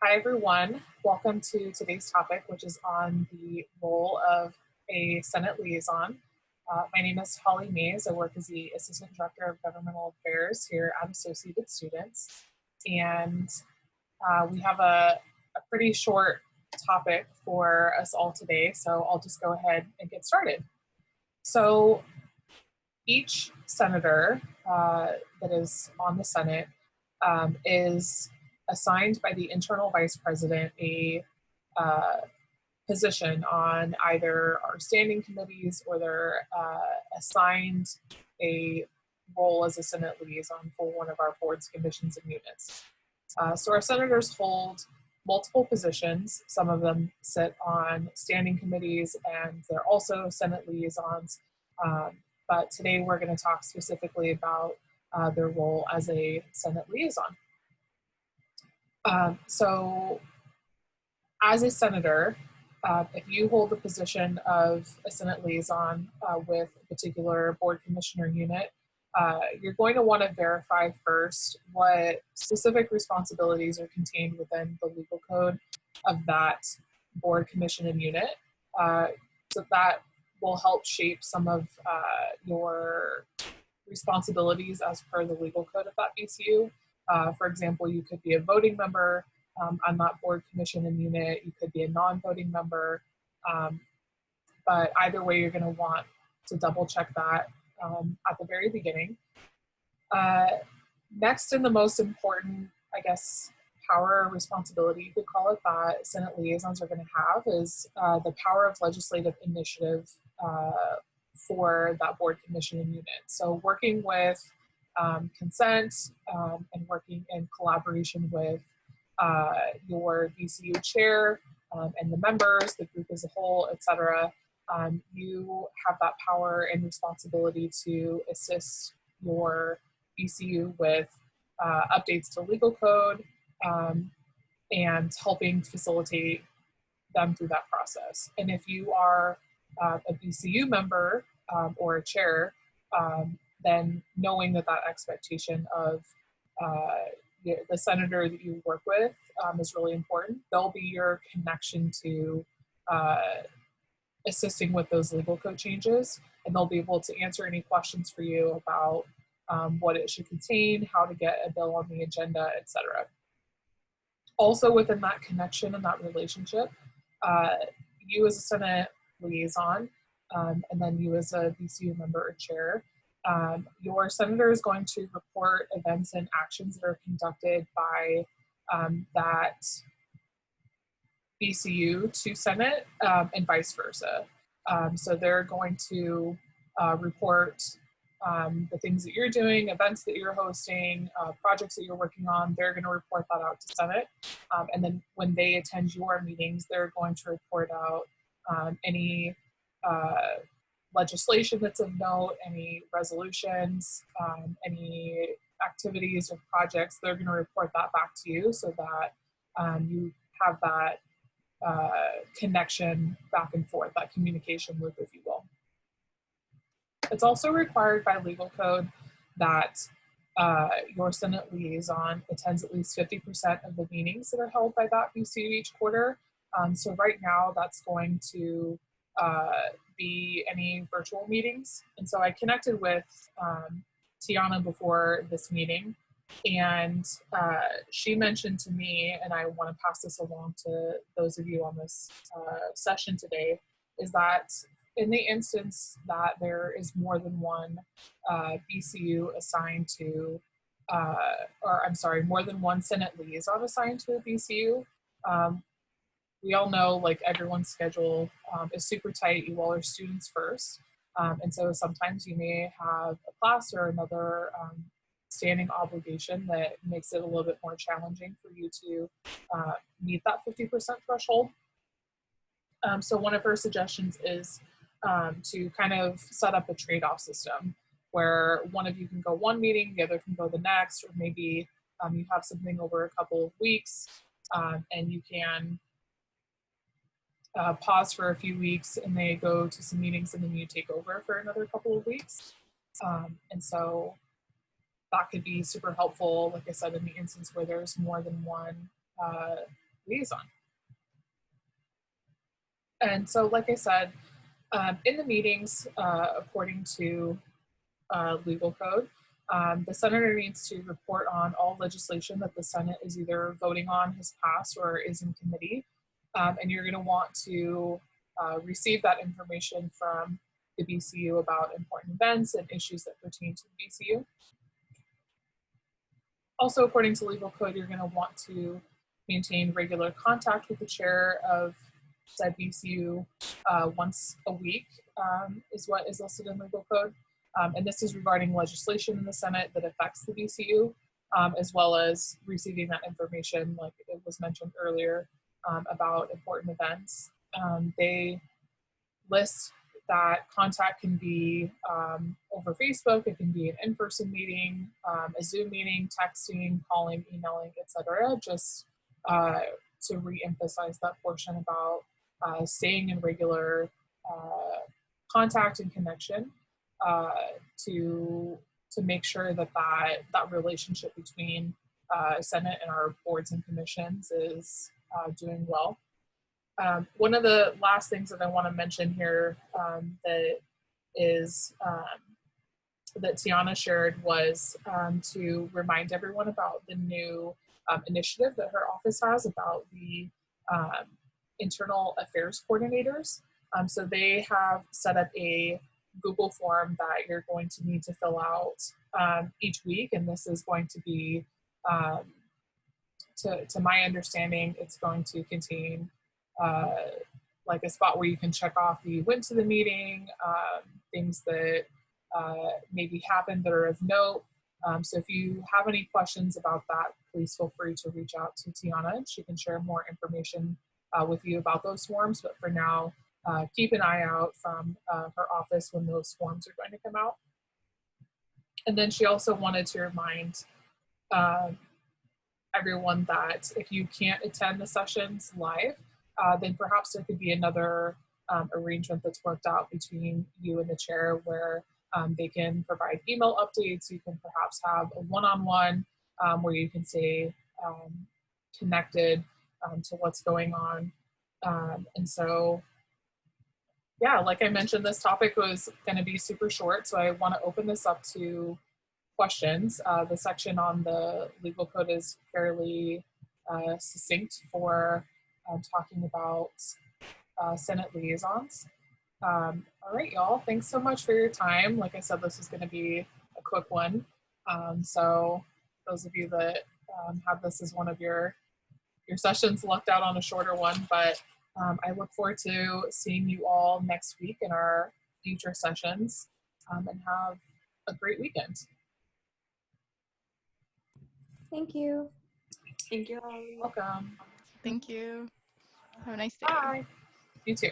Hi, everyone. Welcome to today's topic, which is on the role of a Senate liaison. My name is Holly Mays. I work as the Assistant Director of Governmental Affairs here at Associated Students. And we have a pretty short topic for us all today, so I'll just go ahead and get started. So each senator that is on the Senate is assigned by the internal vice president a position on either our standing committees, or they're assigned a role as a Senate liaison for one of our boards, commissions, and units. So our senators hold multiple positions. Some of them sit on standing committees, and they're also Senate liaisons. But today we're going to talk specifically about their role as a Senate liaison. So as a senator, if you hold the position of a Senate liaison with a particular board, commissioner, unit, you're going to want to verify first what specific responsibilities are contained within the legal code of that board, commission, and unit. So that will help shape some of your responsibilities as per the legal code of that BCU. For example, you could be a voting member on that board, commission, and unit. You could be a non-voting member. But either way, you're going to want to double check that at the very beginning. Next, and the most important, I guess, power or responsibility, you could call it, that Senate liaisons are going to have is the power of legislative initiative for that board, commission, and unit. So working with consent and working in collaboration with your BCU chair and the members, the group as a whole, etc. You have that power and responsibility to assist your BCU with updates to legal code and helping facilitate them through that process. And if you are a BCU member or a chair, then knowing that expectation of the senator that you work with is really important. They'll be your connection to assisting with those legal code changes, and they'll be able to answer any questions for you about what it should contain, how to get a bill on the agenda, etc. Also within that connection and that relationship, you as a Senate liaison, and then you as a BCU member or chair, your senator is going to report events and actions that are conducted by that BCU to Senate and vice versa. So they're going to report the things that you're doing, events that you're hosting, projects that you're working on. They're going to report that out to Senate. And then when they attend your meetings, they're going to report out any legislation that's of note, any resolutions, any activities or projects. They're going to report that back to you so that you have that connection back and forth, that communication loop, if you will. It's also required by legal code that your Senate liaison attends at least 50% of the meetings that are held by that BCU each quarter. So right now that's going to be any virtual meetings. And so I connected with Tiana before this meeting, and she mentioned to me, and I want to pass this along to those of you on this session today, is that in the instance that there is more than one BCU assigned to, more than one Senate liaison assigned to a BCU, we all know, like, everyone's schedule is super tight. You all are students first. And so sometimes you may have a class or another standing obligation that makes it a little bit more challenging for you to meet that 50% threshold. So one of her suggestions is to kind of set up a trade-off system where one of you can go one meeting, the other can go the next, or maybe you have something over a couple of weeks and you can pause for a few weeks and they go to some meetings and then you take over for another couple of weeks. And so that could be super helpful, like I said, in the instance where there's more than one liaison. And so, like I said, in the meetings, according to legal code, the senator needs to report on all legislation that the Senate is either voting on, has passed, or is in committee. And you're going to want to receive that information from the BCU about important events and issues that pertain to the BCU. Also, according to legal code, you're going to want to maintain regular contact with the chair of said BCU once a week, is what is listed in legal code. And this is regarding legislation in the Senate that affects the BCU, as well as receiving that information, like it was mentioned earlier, about important events. They list that contact can be over Facebook, it can be an in-person meeting, a Zoom meeting, texting, calling, emailing, etc. Just to re-emphasize that portion about staying in regular contact and connection to make sure that that relationship between Senate and our boards and commissions is doing well. One of the last things that I want to mention here that is that Tiana shared was to remind everyone about the new initiative that her office has about the internal affairs coordinators. So they have set up a Google form that you're going to need to fill out each week, and this is going to be, to my understanding, it's going to contain like a spot where you can check off you went to the meeting, things that maybe happened that are of note. So if you have any questions about that, please feel free to reach out to Tiana. She can share more information with you about those forms. But for now, keep an eye out from her office when those forms are going to come out. And then she also wanted to remind everyone that if you can't attend the sessions live, then perhaps there could be another arrangement that's worked out between you and the chair where they can provide email updates. You can perhaps have a one-on-one where you can stay connected to what's going on. And so, yeah, like I mentioned, this topic was going to be super short, so I want to open this up to questions. The section on the legal code is fairly succinct for talking about Senate liaisons. All right, y'all, thanks so much for your time. Like I said, this is going to be a quick one. So those of you that have this as one of your sessions, lucked out on a shorter one, but I look forward to seeing you all next week in our future sessions, and have a great weekend. Thank you. Thank you all. Welcome. Thank you. Have a nice day. Bye. You too.